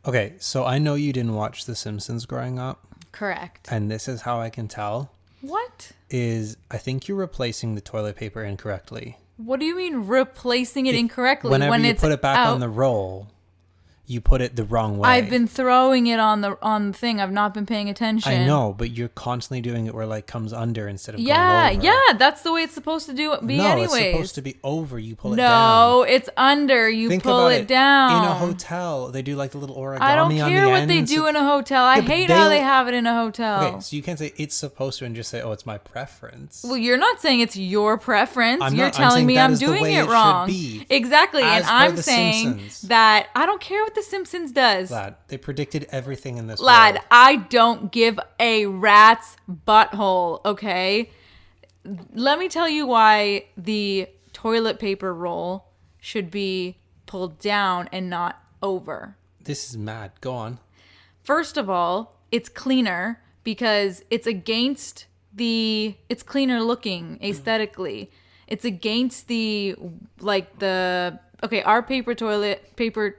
Okay, so I know you didn't watch The Simpsons growing up. Correct. And this is how I can tell. What? I think you're replacing the toilet paper incorrectly. What do you mean replacing it incorrectly? Whenever when you it's put it back on the roll, you put it the wrong way. I've been throwing it on the thing. I've not been paying attention. I know, but you're constantly doing it where like comes under instead of going over. Yeah, that's the way it's supposed to be anyways. No, it's supposed to be over. You pull it down. No, it's under. You pull it down. In a hotel, they do like the little origami on the I don't care what they ends. do in a hotel. I hate how they have it in a hotel. Okay, so you can't say it's supposed to and just say, oh, it's my preference. Well, you're not saying it's your preference. You're I'm telling me I'm the doing way it wrong. Should be, exactly. And I'm the saying Simpsons. that I don't care what The Simpsons does. Lad, they predicted everything in this Lad, world. I don't give a rat's butthole, okay? Let me tell you why the toilet paper roll should be pulled down and not over. This is mad. Go on. First of all, it's cleaner because it's cleaner looking aesthetically. It's against our toilet paper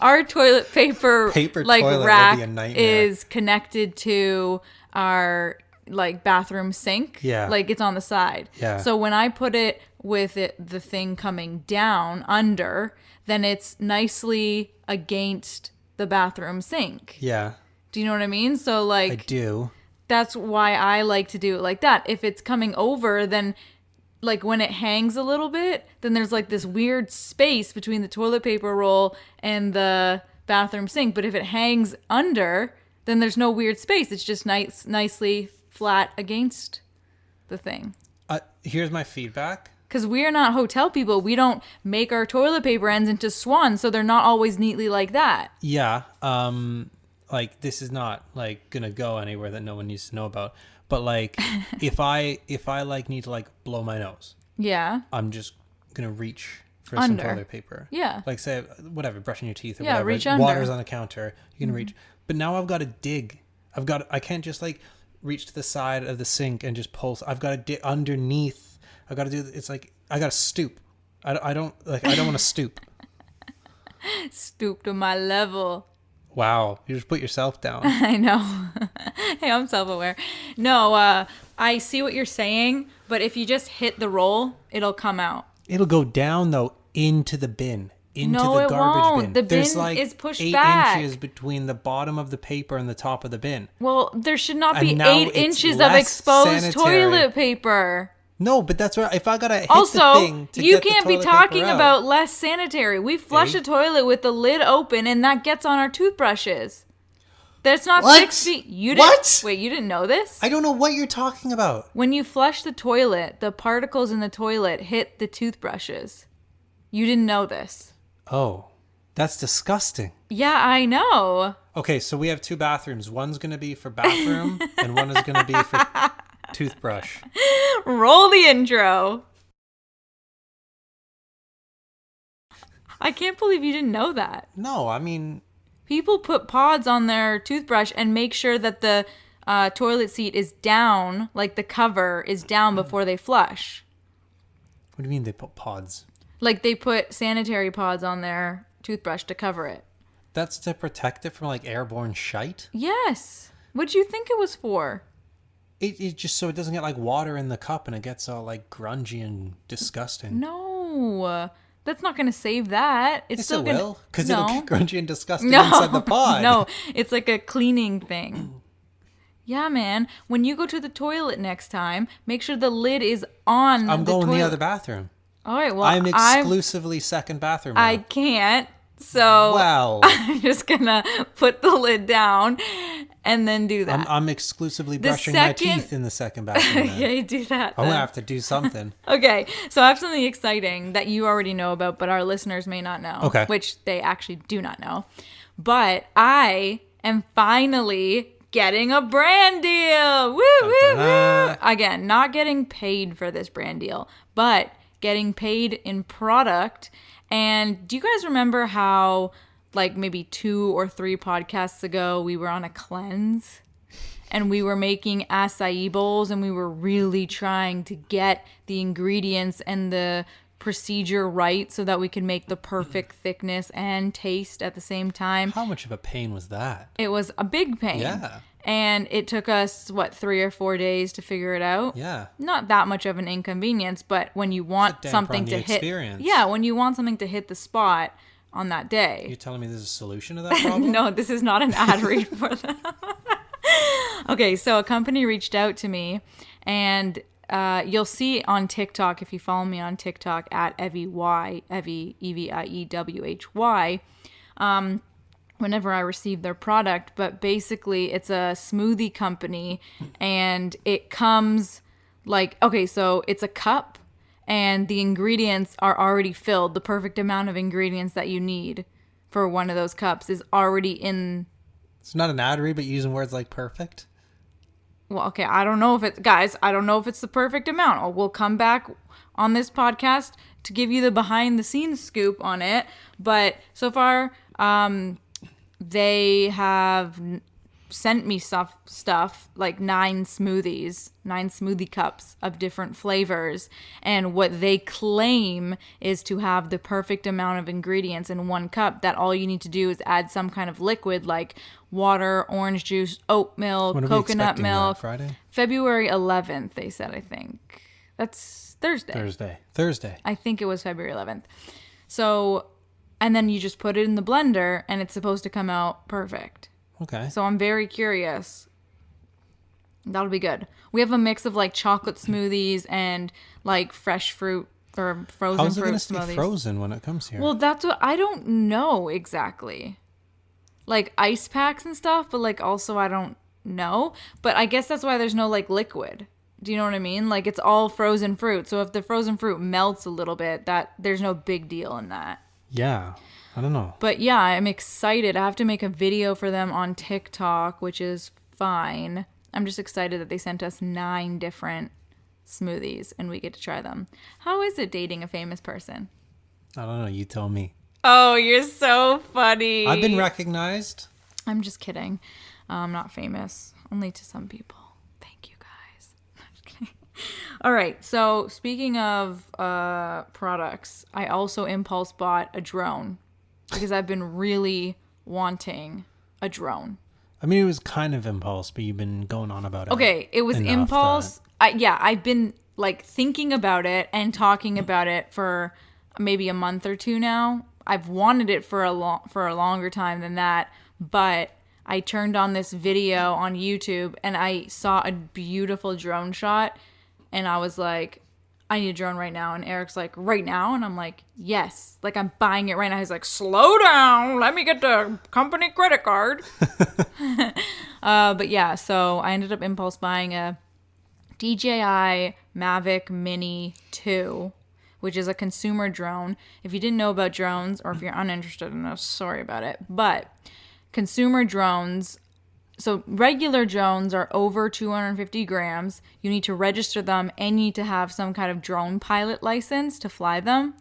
our toilet paper like toilet rack would be a nightmare. is connected to our like bathroom sink. Yeah. Like it's on the side. Yeah. So when I put it with the thing coming down under, then it's nicely against the bathroom sink. Yeah. Do you know what I mean? So like I do. That's why I like to do it like that. If it's coming over, then like when it hangs a little bit, then there's like this weird space between the toilet paper roll and the bathroom sink. But if it hangs under, then there's no weird space. It's just nicely flat against the thing. Here's my feedback. Because we are not hotel people. We don't make our toilet paper ends into swans, so they're not always neatly like that. Yeah. Like this is not like gonna go anywhere that no one needs to know about. But like if I like need to like blow my nose, yeah, I'm just gonna reach for under. some toilet paper. Yeah. Like say whatever, brushing your teeth or yeah, whatever. reach under. Water's on the counter. You can reach. But now I've got to dig. I can't just like reach to the side of the sink and just pull. I've got to dig underneath. I've got to do. It's like I got to stoop. I don't want to stoop. Stoop to my level. Wow, you just put yourself down. I know. Hey, I'm self-aware. No, I see what you're saying, but if you just hit the roll, it'll come out. It'll go down though into the bin, into No, the it garbage won't. bin. The There's bin like is pushed 8 back. inches between the bottom of the paper and the top of the bin. Well, there should not And be now 8 it's inches of less exposed sanitary. toilet paper. No, but that's right. If I gotta hit Also, the thing to you get the can't be toilet talking paper out. about less sanitary. We flush See? a toilet with the lid open, and that gets on our toothbrushes. That's not What? 6 feet. You didn't, What? Wait, you didn't know this? I don't know what you're talking about. When you flush the toilet, the particles in the toilet hit the toothbrushes. You didn't know this. Oh, that's disgusting. Yeah, I know. Okay, so we have 2 bathrooms. One's gonna be for bathroom, and one is gonna be for toothbrush. Roll the intro. I can't believe you didn't know that. No, I mean, People put pods on their toothbrush and make sure that the toilet seat is down, like the cover is down before they flush. what do you mean they put pods? Like they put sanitary pods on their toothbrush to cover it. That's to protect it from like airborne shite? Yes. What'd you think it was for? It just so it doesn't get like water in the cup and it gets all like grungy and disgusting. No. That's not going to save that. It's Yes, still it going to... will, because No. it'll get grungy and disgusting No. inside the pod. No, it's like a cleaning thing. Yeah, man. When you go to the toilet next time, make sure the lid is on I'm the going toilet. the other bathroom. All right, well, I'm exclusively second bathroom now. I can't. So Well, I'm just going to put the lid down and then do that. I'm exclusively brushing my teeth in the second bathroom now. Yeah, you do that. I'm going then. to have to do something. Okay, so I have something exciting that you already know about, but our listeners may not know. Okay. Which they actually do not know. But I am finally getting a brand deal. Woo, woo, woo. Da-da. Again, not getting paid for this brand deal, but getting paid in product. And do you guys remember how, like, maybe 2 or 3 podcasts ago, we were on a cleanse? And we were making acai bowls, and we were really trying to get the ingredients and the procedure right so that we can make the perfect thickness and taste at the same time. How much of a pain was that? It was a big pain. Yeah. And it took us, 3 or 4 days to figure it out? Yeah. Not that much of an inconvenience, but when you want something to hit... Yeah, when you want something to hit the spot on that day. You're telling me there's a solution to that problem? No, this is not an ad read for them. Okay, so a company reached out to me, and you'll see on TikTok, if you follow me on TikTok, at Evie, EVIEWHY, whenever I receive their product. But basically, it's a smoothie company, and it comes so it's a cup, and the ingredients are already filled. The perfect amount of ingredients that you need for one of those cups is already in. It's not an ad read, but using words like perfect. Well, okay, I don't know if it's the perfect amount. We'll come back on this podcast to give you the behind the scenes scoop on it. But so far, they have sent me stuff like 9 smoothie cups of different flavors. And what they claim is to have the perfect amount of ingredients in one cup, that all you need to do is add some kind of liquid like water, orange juice, oat milk, coconut milk. Friday? February 11th, they said, I think. That's Thursday. Thursday. I think it was February 11th. So, and then you just put it in the blender and it's supposed to come out perfect. Okay. So I'm very curious. That'll be good. We have a mix of like chocolate smoothies and like fresh fruit or frozen fruit smoothies. How's it going to stay frozen when it comes here? Well, that's what I don't know exactly. Like ice packs and stuff, but like also I don't know. But I guess that's why there's no like liquid. Do you know what I mean? Like it's all frozen fruit. So if the frozen fruit melts a little bit, there's no big deal in that. Yeah. I don't know. But yeah, I'm excited. I have to make a video for them on TikTok, which is fine. I'm just excited that they sent us 9 different smoothies and we get to try them. How is it dating a famous person? I don't know. You tell me. Oh, you're so funny. I've been recognized. I'm just kidding. I'm not famous. Only to some people. Thank you, guys. I'm just kidding. All right. So speaking of products, I also impulse bought a drone because I've been really wanting a drone. I mean, it was kind of impulse, but you've been going on about it. Okay. It was impulse. I've been like thinking about it and talking about it for maybe a month or 2 now. I've wanted it for a longer time than that, but I turned on this video on YouTube and I saw a beautiful drone shot and I was like, I need a drone right now. And Eric's like, right now? And I'm like, yes. Like, I'm buying it right now. He's like, slow down. Let me get the company credit card. But yeah, so I ended up impulse buying a DJI Mavic Mini 2, which is a consumer drone. If you didn't know about drones, or if you're uninterested in this, sorry about it. But consumer drones, so regular drones are over 250 grams. You need to register them and you need to have some kind of drone pilot license to fly them.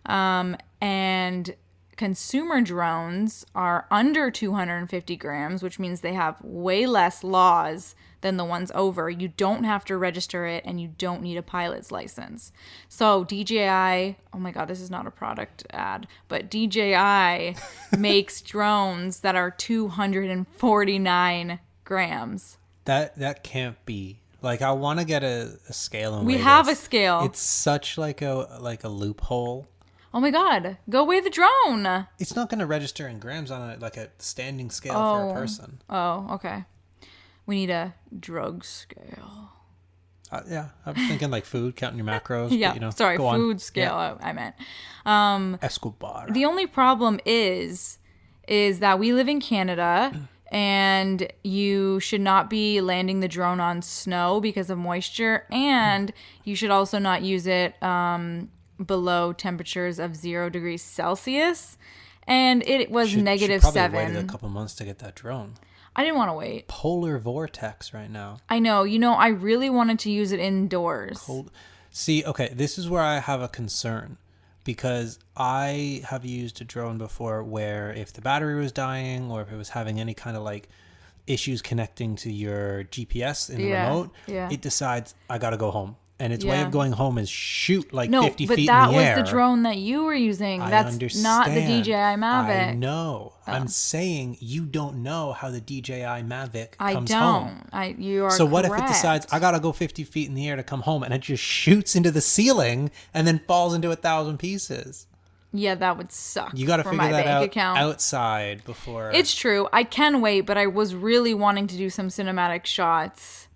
And consumer drones are under 250 grams, which means they have way less laws than the ones over. You don't have to register it and you don't need a pilot's license. So DJI, oh my God, this is not a product ad, but DJI makes drones that are 249 grams. That can't be. Like, I want to get a scale and we weigh have this. a scale. It's such like a loophole. Oh my God, go weigh the drone. It's not going to register in grams on a standing scale for a person. Oh, okay. We need a drug scale. Yeah, I was thinking like food, counting your macros. Yeah, but, sorry, food on. scale. Yeah. I meant. Escobar. The only problem is that we live in Canada, and you should not be landing the drone on snow because of moisture, and you should also not use it below temperatures of 0 degrees Celsius. And it was negative probably 7. Waited a couple months to get that drone. I didn't want to wait. Polar vortex right now. I know. I really wanted to use it indoors. Cold. See, okay, this is where I have a concern because I have used a drone before where if the battery was dying or if it was having any kind of like issues connecting to your GPS in the remote, it decides I got to go home. and its way of going home is shoot like no, 50 but feet that in the air. was the drone that you were using. I That's understand. not the DJI Mavic. I know. I'm saying you don't know how the DJI Mavic I comes don't. home. You are So what if it correct. decides I gotta go 50 feet in the air to come home, and it just shoots into the ceiling and then falls into 1,000 pieces? Yeah, that would suck. You got to for figure my that bank out account. outside before. It's true. I can wait, but I was really wanting to do some cinematic shots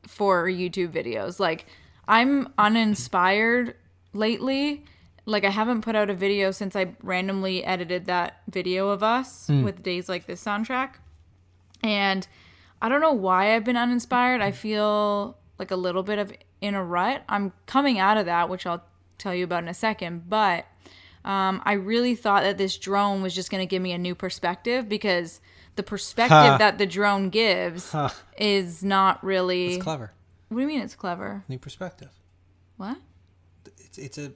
for YouTube videos. Like, I'm uninspired lately. Like, I haven't put out a video since I randomly edited that video of us with Days Like This soundtrack. And I don't know why I've been uninspired. I feel like a little bit of in a rut. I'm coming out of that, which I'll tell you about in a second. But I really thought that this drone was just going to give me a new perspective, because the perspective that the drone gives is not really... It's clever. What do you mean it's clever? New perspective. What? It's a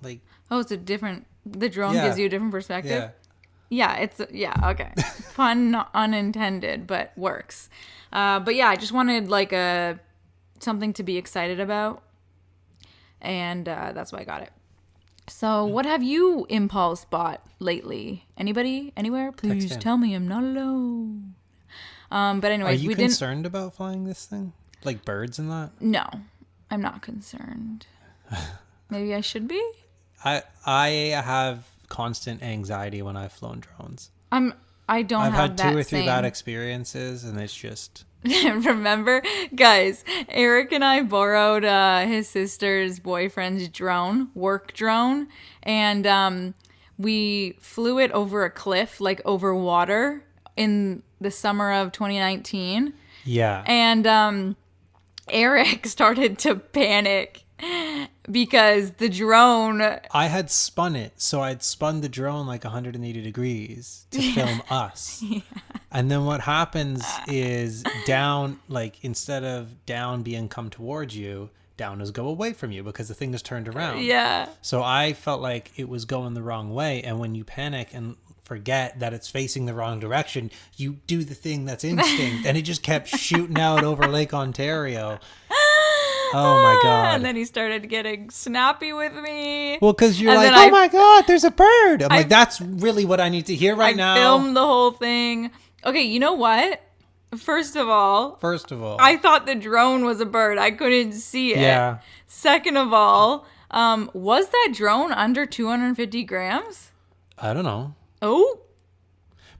like. Oh, it's a different... The drone Yeah. gives you a different perspective? Yeah. Yeah, okay. Pun unintended, but works. But yeah, I just wanted like something to be excited about. And that's why I got it. So what have you impulse bought lately? Anybody? Anywhere? Please Text in. tell me I'm not alone. But Are anyways, you we didn't... concerned about flying this thing? Like birds and that? No, I'm not concerned. Maybe I should be? I have constant anxiety when I've flown drones. I don't I've have had that 2 or 3 same... bad experiences, and it's just... Remember, guys, Eric and I borrowed his sister's boyfriend's drone, work drone, and we flew it over a cliff, like over water, in the summer of 2019. Yeah. And Eric started to panic because the drone... I had spun it, so I'd spun the drone like 180 degrees to film us. Yeah. And then what happens is down, like instead of down being come towards you, down is go away from you because the thing is turned around. Yeah. So I felt like it was going the wrong way. And when you panic and forget that it's facing the wrong direction, you do the thing that's instinct. And it just kept shooting out over Lake Ontario. Oh my God. And then he started getting snappy with me. Well, because you're And like, then oh my God, there's a bird. I'm like, that's really what I need to hear right now. I filmed the whole thing. Okay, you know what? First of all, I thought the drone was a bird. I couldn't see it. Yeah. Second of all, was that drone under 250 grams? I don't know. Oh.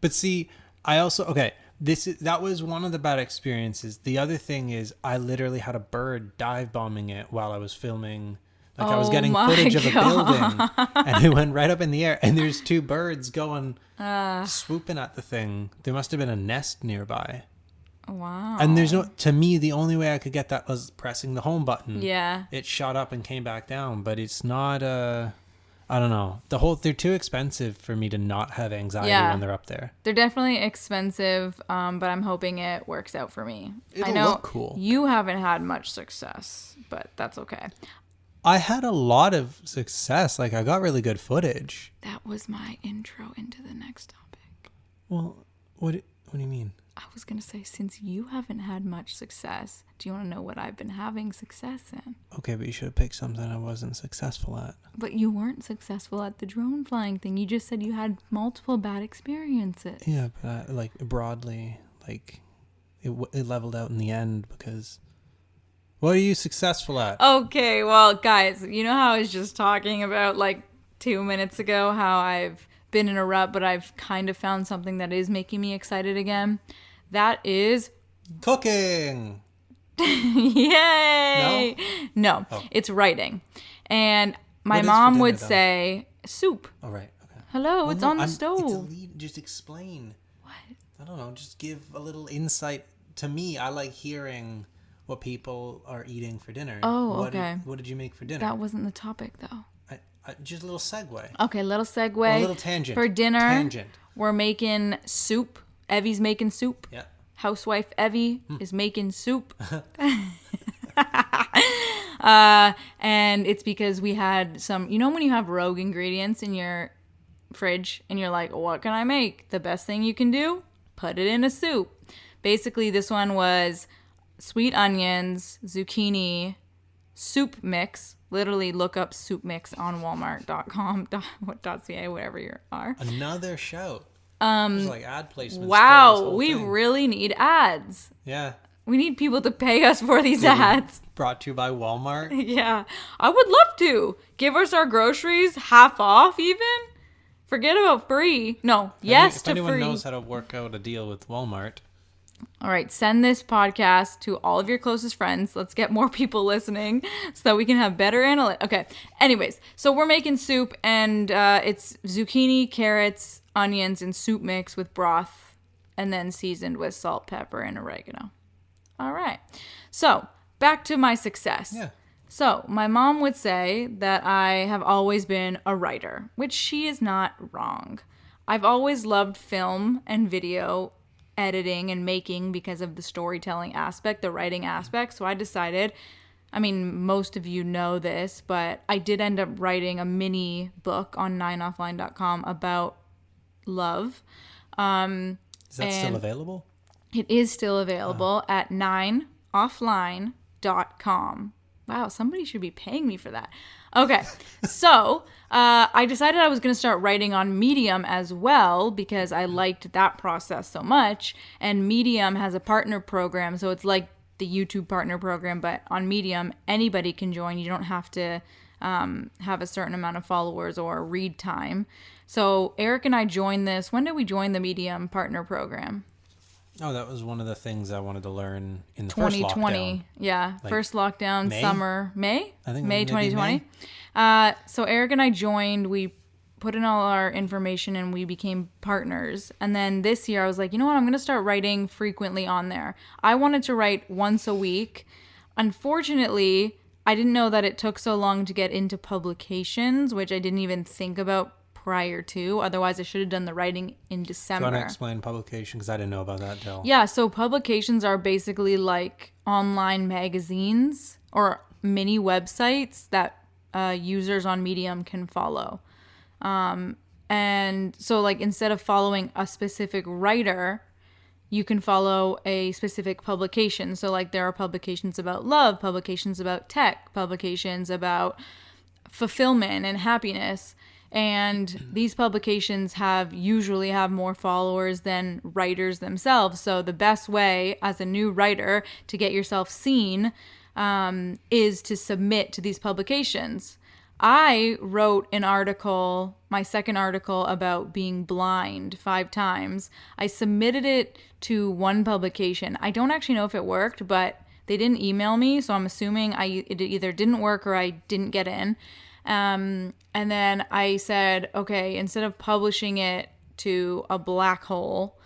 But see, I also, okay, that was one of the bad experiences. The other thing is I literally had a bird dive bombing it while I was filming. Like I was getting footage of a building and it went right up in the air, and there's 2 birds going swooping at the thing. There must have been a nest nearby. Wow. And there's no, to me, the only way I could get that was pressing the home button. Yeah. It shot up and came back down, but it's not, I don't know. They're too expensive for me to not have anxiety when they're up there. They're definitely expensive, but I'm hoping it works out for me. It'll I know look cool. You haven't had much success, but that's okay. I had a lot of success. Like, I got really good footage. That was my intro into the next topic. Well, what do you mean? I was going to say, since you haven't had much success, do you want to know what I've been having success in? Okay, but you should have picked something I wasn't successful at. But you weren't successful at the drone flying thing. You just said you had multiple bad experiences. Yeah, but like broadly, like it leveled out in the end because... What are you successful at? Okay, well, guys, you know how I was just talking about like 2 minutes ago how I've been in a rut, but I've kind of found something that is making me excited again? That is... Cooking! Yay! No, it's writing. And my mom would say, soup. Oh, right. Okay. Hello, it's on the stove. It's a lead. Just explain. What? I don't know. Just give a little insight. To me, I like hearing what people are eating for dinner. Oh, okay. What did you make for dinner? That wasn't the topic, though. Just a little segue. Okay, little segue. Or a little tangent. For dinner, Tangent. we're making soup. Evie's making soup. Yeah. Housewife Evie is making soup. And it's because we had some, you know, when you have rogue ingredients in your fridge and you're like, what can I make? The best thing you can do? Put it in a soup. Basically, this one was sweet onions, zucchini, soup mix. Literally look up soup mix on walmart.com.ca, whatever you are. Another shout. There's like ad placements. Wow, we really need ads. Yeah. We need people to pay us for these ads. Brought to you by Walmart. Yeah. I would love to. Give us our groceries half off even. Forget about free. No, yes to free. If anyone knows how to work out a deal with Walmart. All right, send this podcast to all of your closest friends. Let's get more people listening so that we can have better analytics. Okay, anyways, so we're making soup, and it's zucchini, carrots, onions, and soup mix with broth, and then seasoned with salt, pepper, and oregano. All right, so back to my success. Yeah. So my mom would say that I have always been a writer, which she is not wrong. I've always loved film and video editing and making because of the storytelling aspect, the writing aspect. So I decided, I mean, most of you know this, but I did end up writing a mini book on 9offline.com about love. Is that still available? It is still available at 9offline.com. Wow, somebody should be paying me for that. Okay, so I decided I was going to start writing on Medium as well because I liked that process so much. And Medium has a partner program, so it's like the YouTube partner program, but on Medium, anybody can join. You don't have to have a certain amount of followers or read time. So Eric and I joined this. When did we join the Medium partner program? Oh, that was one of the things I wanted to learn in the first lockdown. 2020. Yeah, like first lockdown, May? Summer. May? I think May 2020. So Eric and I joined. We put in all our information and we became partners. And then this year I was like, you know what? I'm going to start writing frequently on there. I wanted to write once a week. Unfortunately, I didn't know that it took so long to get into publications, which I didn't even think about prior to. Otherwise, I should have done the writing in December. Do you want to explain publication? Because I didn't know about that till. Yeah, so publications are basically like online magazines or mini websites that users on Medium can follow. And so like instead of following a specific writer, you can follow a specific publication. So like there are publications about love, publications about tech, publications about fulfillment and happiness. And these publications usually have more followers than writers themselves. So the best way as a new writer to get yourself seen is to submit to these publications. I wrote an article, my second article about being blind 5 times. I submitted it to one publication. I don't actually know if it worked, but they didn't email me. So I'm assuming it either didn't work or I didn't get in. And then I said, okay, instead of publishing it to a black hole,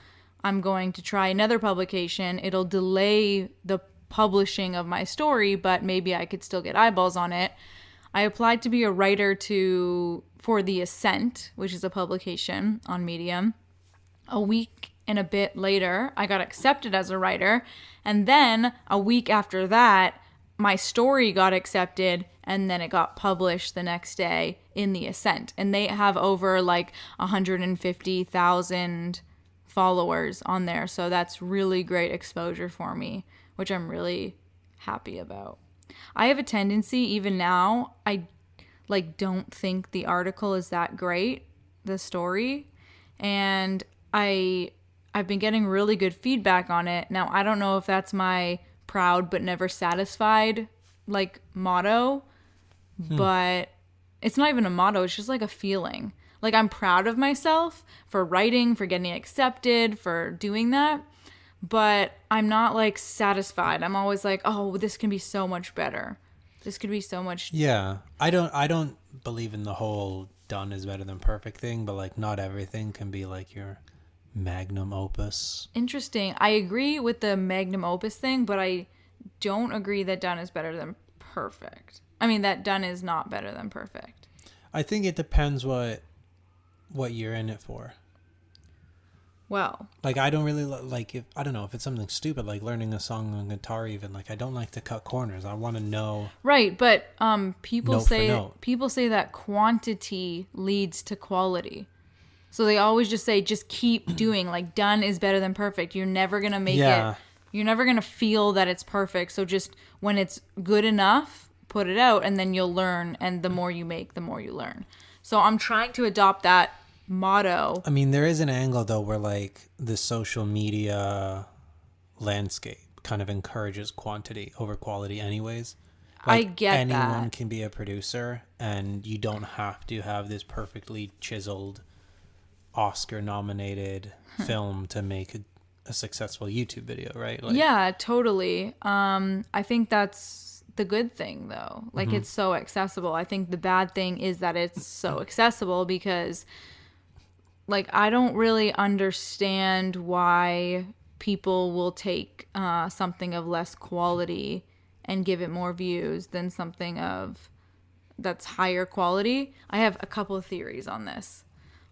I'm going to try another publication. It'll delay the publishing of my story, but maybe I could still get eyeballs on it. I applied to be a writer for The Ascent, which is a publication on Medium. A week and a bit later, I got accepted as a writer. And then a week after that, my story got accepted and then it got published the next day in The Ascent. And they have over like 150,000 followers on there. So that's really great exposure for me, which I'm really happy about. I have a tendency, even now, I don't think the article is that great, the story. And I've been getting really good feedback on it. Now, I don't know if that's my proud but never satisfied motto, but it's not even a motto. It's just like a feeling. Like I'm proud of myself for writing, for getting accepted, for doing that. But I'm not satisfied. I'm always like, oh, this can be so much better. This could be so much. Yeah. I don't believe in the whole done is better than perfect thing, but not everything can be your magnum opus. Interesting. I agree with the magnum opus thing, but I don't agree that done is better than perfect. I mean, that done is not better than perfect. I think it depends what you're in it for. Well, I don't really I don't know if it's something stupid like learning a song on guitar. Even I don't like to cut corners. I want to know. Right, but people say that quantity leads to quality. So they always just say just keep doing. Done is better than perfect. You're never gonna make it. You're never gonna feel that it's perfect. So just when it's good enough, put it out, and then you'll learn, and the more you make, the more you learn. So I'm trying to adopt that motto. I mean, there is an angle though where like the social media landscape kind of encourages quantity over quality anyways. I get anyone that. can be a producer, and you don't have to have this perfectly chiseled Oscar nominated film to make a successful YouTube video, right? Like, Yeah, totally. I think that's the good thing though. Like it's so accessible. I think the bad thing is that it's so accessible because like I don't really understand why people will take something of less quality and give it more views than something of that's higher quality. I have a couple of theories on this.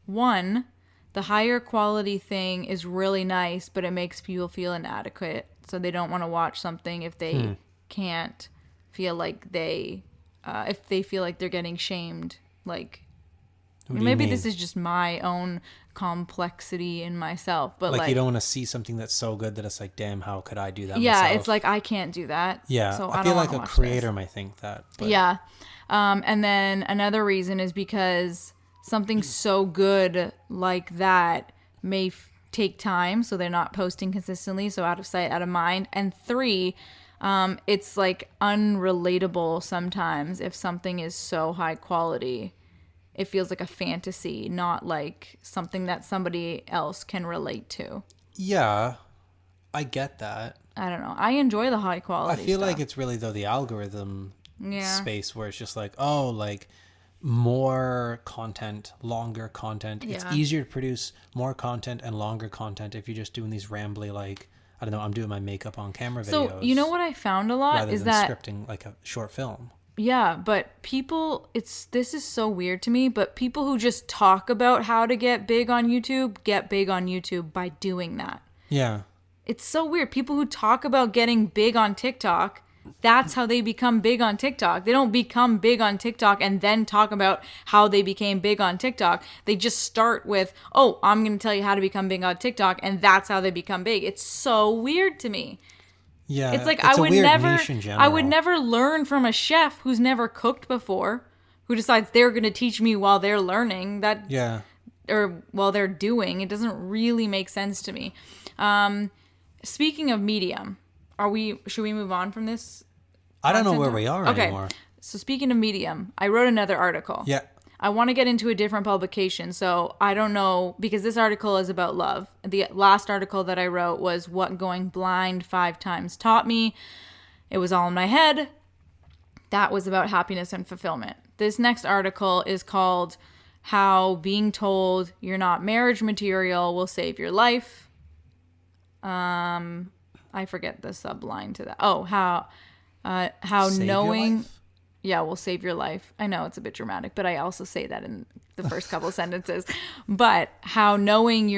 One, the higher quality thing is really nice, but it makes people feel inadequate. So they don't want to watch something if they can't feel like if they feel like they're getting shamed. Like, what do you maybe mean? this is just my own complexity in myself. But like you don't want to see something that's so good that it's like, damn, how could I do that yeah, myself? it's like I can't do that. Yeah, so I I feel don't like wanna a watch creator this. might think that. But Yeah. And then another reason is because something so good like that may take time, so they're not posting consistently, so out of sight, out of mind. And three, it's like unrelatable sometimes if something is so high quality. It feels like a fantasy, not like something that somebody else can relate to. Yeah, I get that. I don't know. I enjoy the high quality I feel stuff. like it's really though the algorithm Yeah. space where it's just like, oh, like more content, longer content. It's Yeah. easier to produce more content and longer content if you're just doing these rambly, like, I don't know, I'm doing my makeup on camera videos. So you know what I found a lot rather is than that scripting like a short film. yeah, but people, this is so weird to me, but people who just talk about how to get big on YouTube get big on YouTube by doing that. Yeah. It's so weird. People who talk about getting big on TikTok, that's how they become big on TikTok. They don't become big on TikTok and then talk about how they became big on TikTok. They just start with, oh, I'm going to tell you how to become big on TikTok, and that's how they become big. It's so weird to me. Yeah. It's like a I would weird never niche in I would general. never learn from a chef who's never cooked before, who decides they're going to teach me while they're learning that Yeah. or while they're doing. It doesn't really make sense to me. Speaking of medium, should we move on from this? I don't know content? where we are Okay. anymore. So speaking of medium, I wrote another article. Yeah. I want to get into a different publication, so I don't know, because this article is about love. The last article that I wrote was What Going Blind 5 Times Taught Me. It was all in my head. That was about happiness and fulfillment. This next article is called How Being Told You're Not Marriage Material Will Save Your Life. I forget the subline to that. Oh, how Save your knowing... life? Yeah, will save your life. I know it's a bit dramatic, but I also say that in the first couple of sentences. But how knowing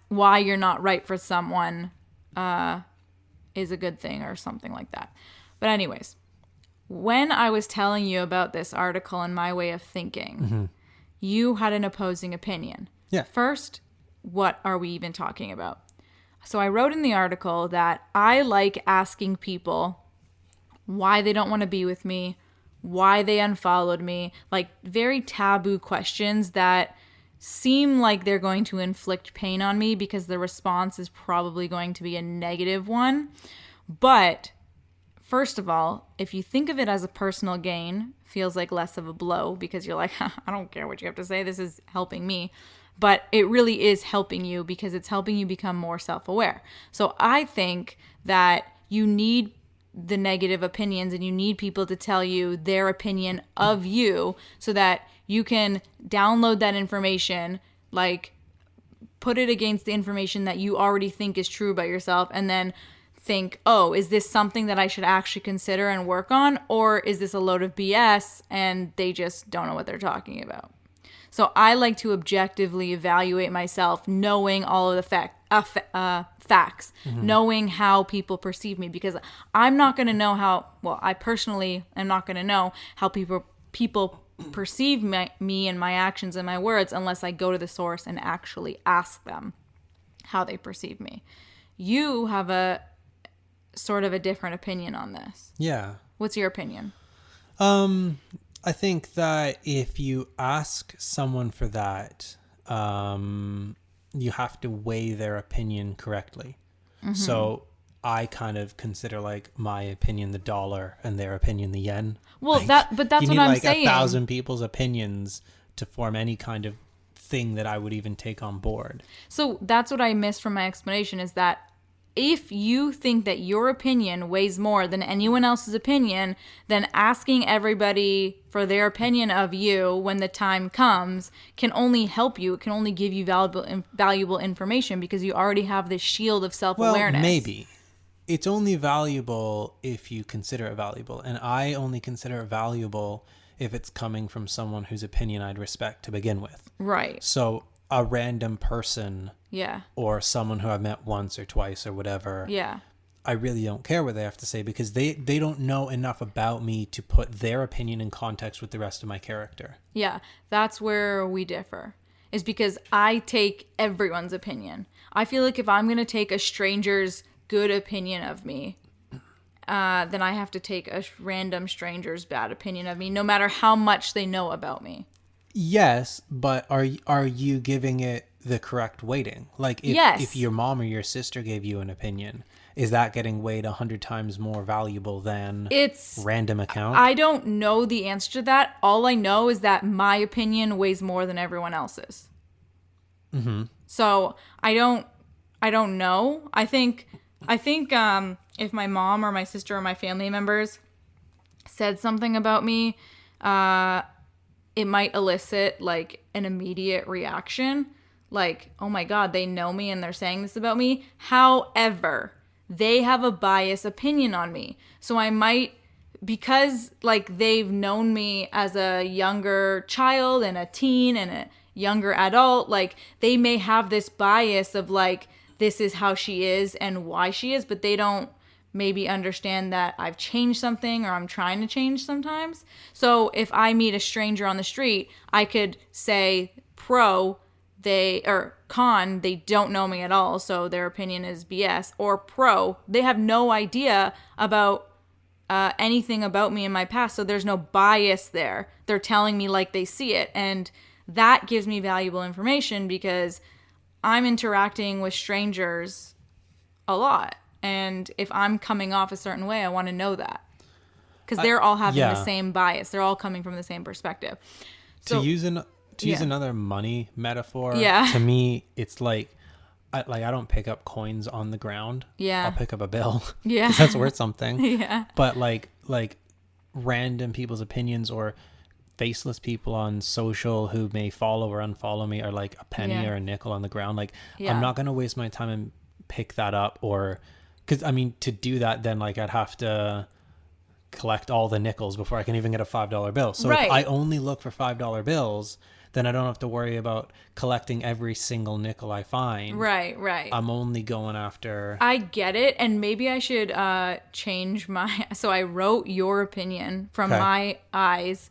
why you're not right for someone is a good thing or something like that. But anyways, when I was telling you about this article and my way of thinking, you had an opposing opinion. Yeah. First, what are we even talking about? So I wrote in the article that I like asking people why they don't want to be with me, why they unfollowed me, like very taboo questions that seem like they're going to inflict pain on me because the response is probably going to be a negative one. But first of all, if you think of it as a personal gain, feels like less of a blow because you're like, I don't care what you have to say, this is helping me. But it really is helping you because it's helping you become more self-aware. So I think that you need the negative opinions and you need people to tell you their opinion of you so that you can download that information, like put it against the information that you already think is true about yourself, and then think, oh, is this something that I should actually consider and work on, or is this a load of BS and they just don't know what they're talking about? So I like to objectively evaluate myself, knowing all of the facts, knowing how people perceive me, because I'm not going to know I personally am not going to know how people perceive me and my actions and my words unless I go to the source and actually ask them how they perceive me. You have a sort of a different opinion on this. Yeah. What's your opinion? I think that if you ask someone for that, you have to weigh their opinion correctly. So I kind of consider like my opinion the dollar and their opinion the yen. Well, Like, but that's you what need I'm like saying. 1,000 people's opinions to form any kind of thing that I would even take on board. So that's what I missed from my explanation, is that if you think that your opinion weighs more than anyone else's opinion, then asking everybody for their opinion of you when the time comes can only help you. It can only give you valuable information because you already have this shield of self-awareness. Well, maybe. It's only valuable if you consider it valuable. And I only consider it valuable if it's coming from someone whose opinion I'd respect to begin with. Right. So a random person Yeah. or someone who I've met once or twice or whatever, Yeah. I really don't care what they have to say because they don't know enough about me to put their opinion in context with the rest of my character. Yeah. That's where we differ. Is because I take everyone's opinion. I feel like if I'm going to take a stranger's good opinion of me, then I have to take a random stranger's bad opinion of me, no matter how much they know about me. Yes, but are you giving it the correct weighting? Like if your mom or your sister gave you an opinion, is that getting weighed 100 times more valuable than It's random account? I don't know the answer to that. All I know is that my opinion weighs more than everyone else's. Mm-hmm. So I don't know. I think if my mom or my sister or my family members said something about me, it might elicit like an immediate reaction. Like, oh my God, they know me and they're saying this about me. However, they have a biased opinion on me. So I might, because like they've known me as a younger child and a teen and a younger adult, like they may have this bias of like, this is how she is and why she is, but they don't maybe understand that I've changed something or I'm trying to change sometimes. So if I meet a stranger on the street, I could say pro, or con, they don't know me at all, so their opinion is BS, or pro, they have no idea about anything about me in my past, so there's no bias there. They're telling me like they see it, and that gives me valuable information because I'm interacting with strangers a lot. And if I'm coming off a certain way, I want to know that. Because they're all having the same bias. They're all coming from the same perspective. So, to use another money metaphor, Yeah. to me, it's like I don't pick up coins on the ground. Yeah. I'll pick up a bill. Yeah. 'Cause that's worth something. Yeah. But like random people's opinions or faceless people on social who may follow or unfollow me are like a penny Yeah. or a nickel on the ground. Like Yeah. I'm not going to waste my time and pick that up, or because I mean to do that then like I'd have to collect all the nickels before I can even get a $5 bill. So Right. if I only look for $5 bills, then I don't have to worry about collecting every single nickel I find. Right. I'm only going after... I get it, and maybe I should change my... So I wrote your opinion from my eyes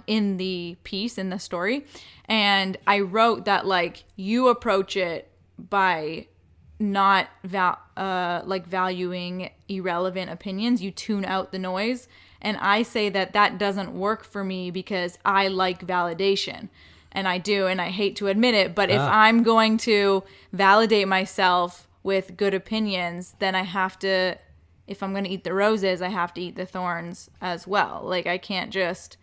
in the piece, in the story, and I wrote that, like, you approach it by not valuing irrelevant opinions. You tune out the noise. And I say that doesn't work for me because I like validation. And I do, and I hate to admit it. But if I'm going to validate myself with good opinions, then I have to, if I'm going to eat the roses, I have to eat the thorns as well. Like, I can't just...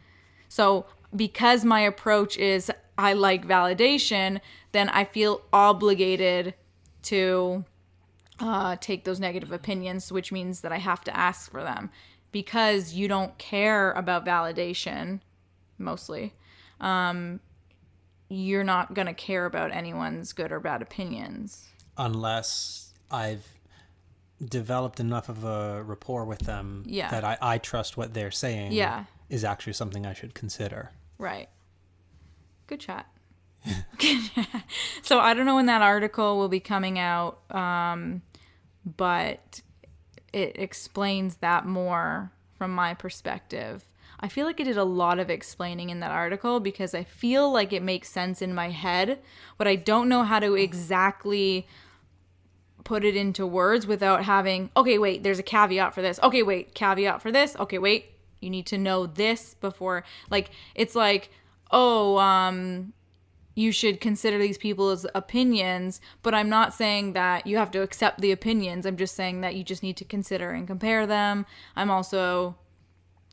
So because my approach is I like validation, then I feel obligated to take those negative opinions, which means that I have to ask for them. Because you don't care about validation, mostly, you're not going to care about anyone's good or bad opinions. Unless I've developed enough of a rapport with them that I trust what they're saying is actually something I should consider. Right. Good chat. So I don't know when that article will be coming out, but... it explains that more from my perspective. I feel like I did a lot of explaining in that article because I feel like it makes sense in my head, but I don't know how to exactly put it into words without having, okay, wait, there's a caveat for this. Okay, wait, caveat for this. Okay, wait, You need to know this before. Like, it's like, oh, you should consider these people's opinions, but I'm not saying that you have to accept the opinions. I'm just saying that you just need to consider and compare them. I'm also,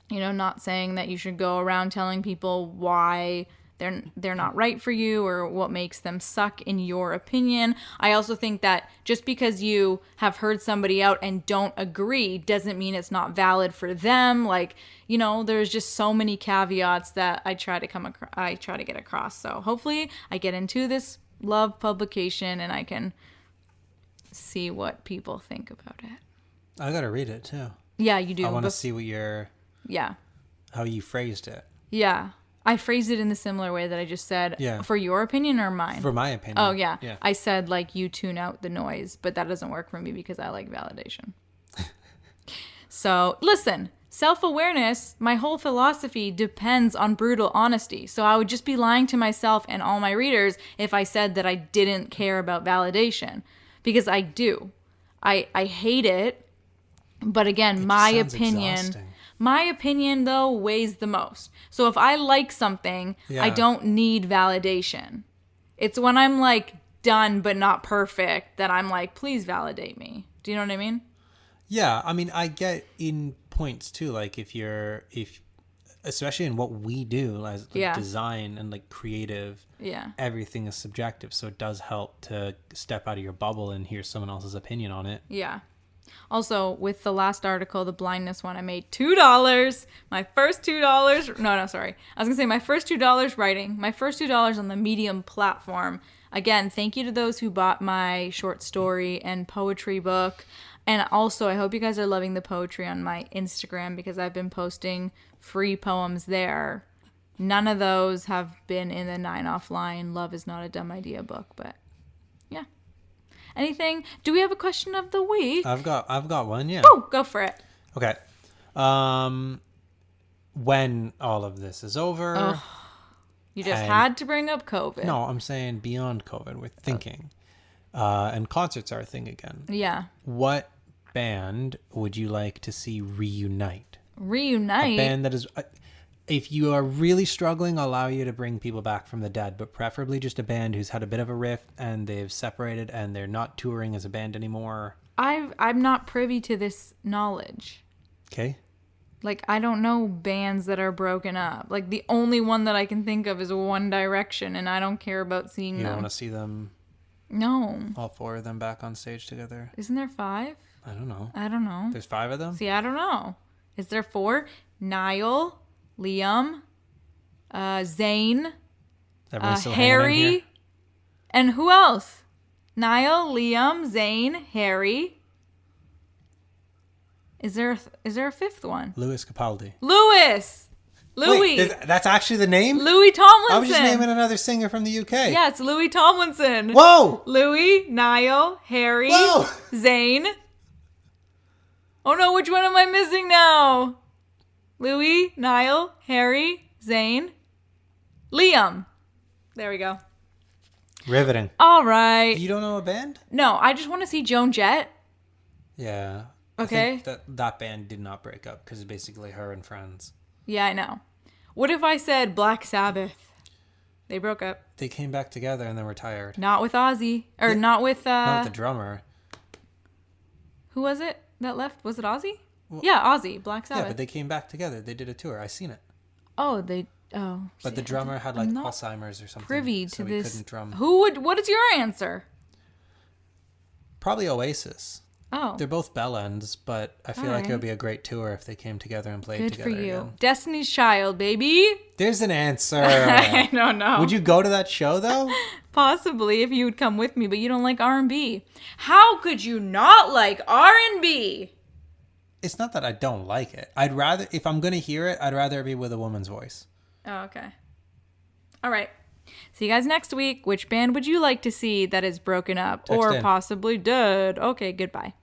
not saying that you should go around telling people why they're not right for you or what makes them suck in your opinion. I also think that just because you have heard somebody out and don't agree doesn't mean it's not valid for them. Like, there's just so many caveats that I try to get across. So hopefully I get into this love publication and I can see what people think about it. I got to read it too. Yeah, you do. I want to see how you phrased it. Yeah. I phrased it in the similar way that I just said. Yeah. For your opinion or mine? For my opinion. Oh, yeah. I said, like, you tune out the noise, but that doesn't work for me because I like validation. So, listen, self-awareness, my whole philosophy depends on brutal honesty. So I would just be lying to myself and all my readers if I said that I didn't care about validation. Because I do. I hate it. But again, my opinion... Exhausting. My opinion, though, weighs the most. So if I like something, I don't need validation. It's when I'm, like, done but not perfect that I'm like, please validate me. Do you know what I mean? Yeah. I mean, I get in points, too. Like, especially in what we do as design and, like, creative, everything is subjective. So it does help to step out of your bubble and hear someone else's opinion on it. Yeah. Also, with the last article, the blindness one, I made $2. My first $2. No, sorry. I was going to say my first $2 writing. My first $2 on the Medium platform. Again, thank you to those who bought my short story and poetry book. And also, I hope you guys are loving the poetry on my Instagram because I've been posting free poems there. None of those have been in the 9 Offline Love is Not a Dumb Idea book, but yeah. Anything? Do we have a question of the week? I've got one, yeah. Oh, go for it. Okay. When all of this is over... You just had to bring up COVID. No, I'm saying beyond COVID. We're thinking. And concerts are a thing again. Yeah. What band would you like to see reunite? Reunite? A band that is... if you are really struggling, I'll allow you to bring people back from the dead, but preferably just a band who's had a bit of a rift and they've separated and they're not touring as a band anymore. I'm not privy to this knowledge. Okay. Like, I don't know bands that are broken up. Like, the only one that I can think of is One Direction, and I don't care about seeing them. You don't want to see them? No. All 4 of them back on stage together? Isn't there 5? I don't know. There's 5 of them? See, I don't know. Is there 4? Niall, Liam, Zayn, Harry, and who else? Niall, Liam, Zayn, Harry. Is there a 5th one? Louis Capaldi. Louis. Wait, that's actually the name? Louis Tomlinson. I was just naming another singer from the UK. Yeah, it's Louis Tomlinson. Whoa! Louis, Niall, Harry, Whoa! Zayn. Oh no, which one am I missing now? Louis, Niall, Harry, Zayn, Liam. There we go. Riveting. All right. You don't know a band? No, I just want to see Joan Jett. Yeah. Okay. I think that band did not break up because it's basically her and friends. Yeah, I know. What if I said Black Sabbath? They broke up. They came back together and then retired. Not with Ozzy. Or not with... not with the drummer. Who was it that left? Was it Ozzy? Well, yeah, Ozzy. Black Sabbath. Yeah, but they came back together. They did a tour. I seen it. Oh, But the drummer had like Alzheimer's or something. Privy to this. He couldn't drum. What is your answer? Probably Oasis. Oh. They're both bell ends, but I feel like it would be a great tour if they came together and played together. Good for you. Again. Destiny's Child, baby. There's an answer. I don't know. Would you go to that show though? Possibly if you would come with me, but you don't like R&B. How could you not like R&B? It's not that I don't like it. I'd rather, if I'm going to hear it, I'd rather it be with a woman's voice. Oh, okay. All right. See you guys next week. Which band would you like to see that is broken up or possibly dead? Okay, goodbye.